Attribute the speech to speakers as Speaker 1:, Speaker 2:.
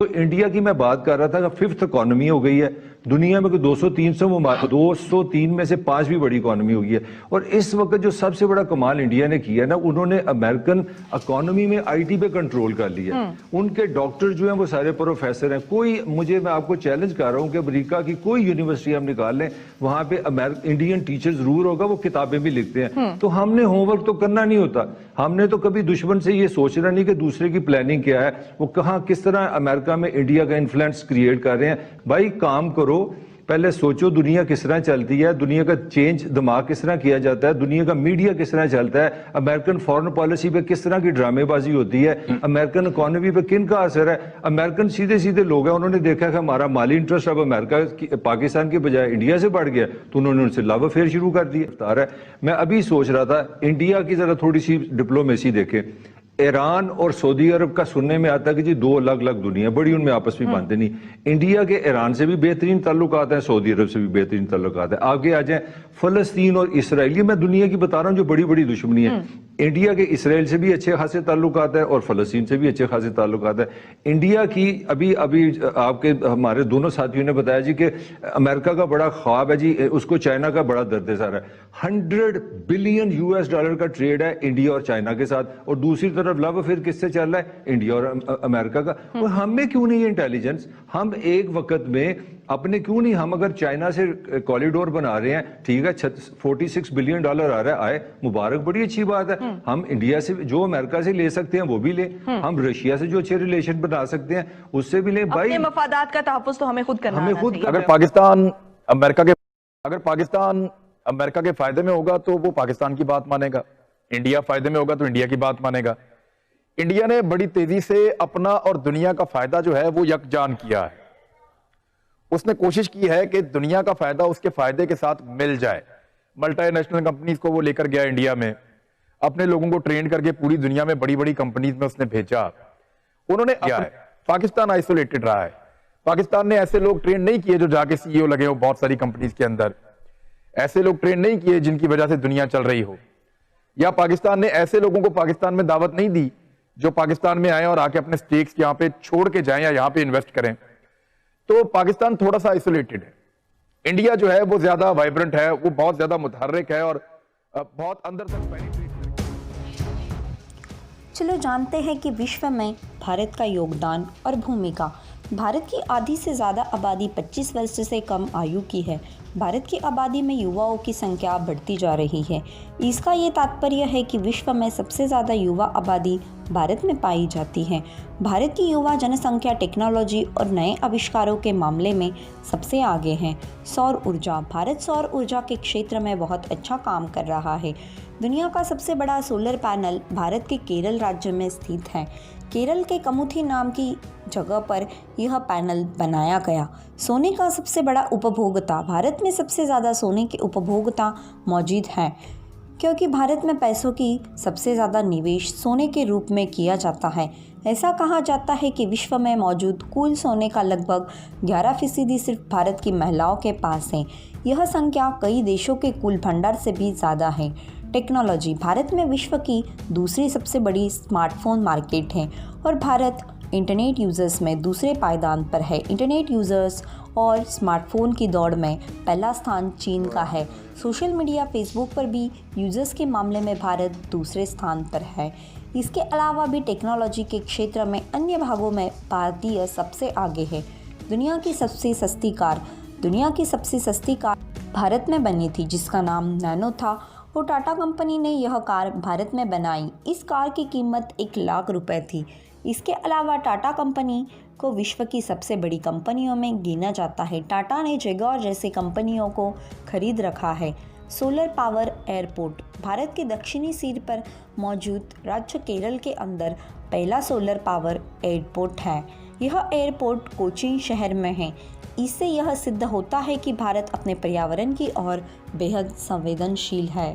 Speaker 1: तो इंडिया की मैं बात कर रहा था, फिफ्थ इकोनॉमी हो गई है दुनिया में, कोई 203 में से 5वीं बड़ी इकोनॉमी हो गई है। और इस वक्त जो सबसे बड़ा कमाल इंडिया ने किया ना, उन्होंने अमेरिकन इकोनॉमी में आईटी पे कंट्रोल कर लिया। उनके डॉक्टर जो हैं वो सारे प्रोफेसर हैं। मैं आपको चैलेंज कर रहा हूं कि अमेरिका की कोई यूनिवर्सिटी हम निकाल लें, वहां पे इंडियन टीचर जरूर होगा, वो किताबें भी लिखते हैं। तो हमने होमवर्क तो करना नहीं होता, हमने तो कभी दुश्मन से ये सोचना नहीं कि दूसरे की प्लानिंग क्या है, वो कहां किस तरह अमेरिका में इंडिया का इन्फ्लुएंस क्रिएट कर रहे हैं। भाई काम करो, पहले सोचो दुनिया किस तरह चलती है, दुनिया का चेंज दिमाग किस तरह किया जाता है, दुनिया का मीडिया किस तरह चलता है, अमेरिकन फॉरेन पॉलिसी पे किस तरह की ड्रामेबाजी होती है, अमेरिकन इकोनॉमी पे किन का असर है। अमेरिकन सीधे सीधे लोग हैं, उन्होंने देखा कि हमारा माली इंटरेस्ट अब अमेरिका पाकिस्तान की बजाय इंडिया से बढ़ गया, तो उन्होंने उनसे लव अफेयर शुरू कर दिया। मैं अभी सोच रहा था इंडिया की जरा थोड़ी सी डिप्लोमेसी देखें। ईरान और सऊदी अरब का सुनने में आता है कि जी दो अलग अलग दुनिया बड़ी, उनमें आपस में मानते नहीं। इंडिया के ईरान से भी बेहतरीन ताल्लुकात हैं, सऊदी अरब से भी बेहतरीन ताल्लुकात हैं। आगे आ जाए फलस्तीन और इसराइल, ये मैं दुनिया की बता रहा हूं जो बड़ी बड़ी दुश्मनी है। इंडिया के इसराइल से भी अच्छे खासे ताल्लुकात है और फलस्तीन से भी अच्छे खासे ताल्लुकात है। इंडिया की अभी आपके हमारे दोनों साथियों ने बताया जी कि अमेरिका का बड़ा ख्वाब है जी, उसको चाइना का बड़ा दर्द है। 100 बिलियन US डॉलर का ट्रेड है इंडिया और चाइना के साथ, और दूसरी तरफ लव अफेयर किससे चल रहा है, इंडिया और अमेरिका का। और हमें क्यों नहीं इंटेलिजेंस, हम एक वक्त में अपने क्यों नहीं, हम अगर चाइना से कॉरिडोर बना रहे हैं, ठीक है, 46 बिलियन डॉलर आ रहा है, आए मुबारक, बड़ी अच्छी बात है। हम इंडिया से जो अमेरिका से ले सकते हैं वो भी लें, हम रशिया से जो अच्छे रिलेशन बना सकते हैं उससे भी लें। भाई
Speaker 2: मफादात का तहफ्फुज़ तो हमें खुद करना है।
Speaker 3: अगर पाकिस्तान अमेरिका के फायदे में होगा तो वो पाकिस्तान की बात मानेगा, इंडिया फायदे में होगा तो इंडिया की बात मानेगा। इंडिया ने बड़ी तेजी से अपना और दुनिया का फायदा जो है वो यकजान किया है। उसने कोशिश की है कि दुनिया का फायदा उसके फायदे के साथ मिल जाए। मल्टीनेशनल कंपनीज को वो लेकर गया इंडिया में, अपने लोगों को ट्रेन करके पूरी दुनिया में बड़ी बड़ी कंपनीज में उसने भेजा। उन्होंने किया है। पाकिस्तान आइसोलेटेड रहा है। पाकिस्तान ने ऐसे लोग ट्रेन नहीं किए जो जाके CEO लगे हो बहुत सारी कंपनीज के अंदर, ऐसे लोग ट्रेन नहीं किए जिनकी वजह से दुनिया चल रही हो, या पाकिस्तान ने ऐसे लोगों को पाकिस्तान में दावत नहीं दी जो पाकिस्तान में आए और आके अपने स्टेक्स यहाँ पे छोड़ के जाएं या यहाँ पे इन्वेस्ट करें। तो पाकिस्तान थोड़ा सा आइसोलेटेड है। इंडिया जो है वो ज्यादा वाइब्रेंट है, वो बहुत ज्यादा मुतहर्रिक है और बहुत अंदर तक पेनिट्रेट करेगा।
Speaker 4: चलो जानते हैं कि विश्व में भारत का योगदान और भूमिका। भारत की आधी से ज़्यादा आबादी 25 वर्ष से कम आयु की है। भारत की आबादी में युवाओं की संख्या बढ़ती जा रही है। इसका ये तात्पर्य है कि विश्व में सबसे ज़्यादा युवा आबादी भारत में पाई जाती है। भारत की युवा जनसंख्या टेक्नोलॉजी और नए आविष्कारों के मामले में सबसे आगे है। सौर ऊर्जा। भारत सौर ऊर्जा के क्षेत्र में बहुत अच्छा काम कर रहा है। दुनिया का सबसे बड़ा सोलर पैनल भारत के केरल राज्य में स्थित है। केरल के कमुथी नाम की जगह पर यह पैनल बनाया गया। सोने का सबसे बड़ा उपभोक्ता। भारत में सबसे ज़्यादा सोने के उपभोक्ता मौजूद हैं, क्योंकि भारत में पैसों की सबसे ज़्यादा निवेश सोने के रूप में किया जाता है। ऐसा कहा जाता है कि विश्व में मौजूद कुल सोने का लगभग 11% सिर्फ भारत की महिलाओं के पास है। यह संख्या कई देशों के कुल भंडार से भी ज़्यादा है। टेक्नोलॉजी। भारत में विश्व की दूसरी सबसे बड़ी स्मार्टफोन मार्केट है और भारत इंटरनेट यूज़र्स में दूसरे पायदान पर है। इंटरनेट यूज़र्स और स्मार्टफोन की दौड़ में पहला स्थान चीन का है। सोशल मीडिया फेसबुक पर भी यूज़र्स के मामले में भारत दूसरे स्थान पर है। इसके अलावा भी टेक्नोलॉजी के क्षेत्र में अन्य भागों में भारतीय सबसे आगे है। दुनिया की सबसे सस्ती कार। दुनिया की सबसे सस्ती कार भारत में बनी थी, जिसका नाम नैनो था और टाटा कंपनी ने यह कार भारत में बनाई। इस कार की कीमत 1 लाख रुपए थी। इसके अलावा टाटा कंपनी को विश्व की सबसे बड़ी कंपनियों में गिना जाता है। टाटा ने जैगुआर जैसी कंपनियों को खरीद रखा है। Solar power airport. भारत के दक्षिणी सिर पर मौजूद राज्य केरल के अंदर पहला सोलर पावर एयरपोर्ट है। यह एयरपोर्ट कोचीन शहर में है। इससे यह सिद्ध होता है कि भारत अपने पर्यावरण की ओर बेहद संवेदनशील है।